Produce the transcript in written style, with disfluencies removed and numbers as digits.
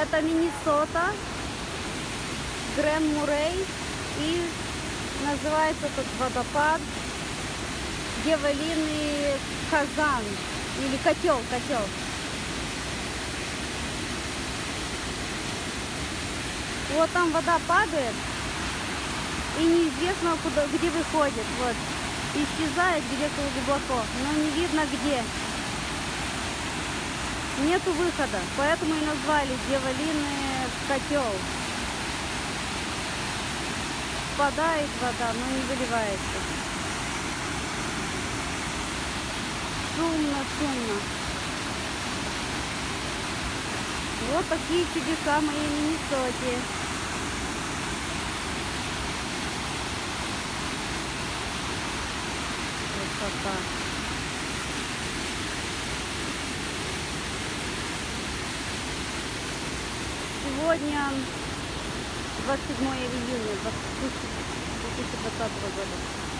Это Миннесота, Гранд Мурей, и называется этот водопад Дьяволиный казан или котел. Вот там вода падает, и неизвестно где выходит. Вот. Исчезает где-то глубоко, но не видно где. Нету выхода, поэтому и назвали Дьяволиный котел. Впадает вода, но не выливается. Шумно. Вот такие чудеса моей Миннесоте. Красота. Сегодня 27 июня 2020 года.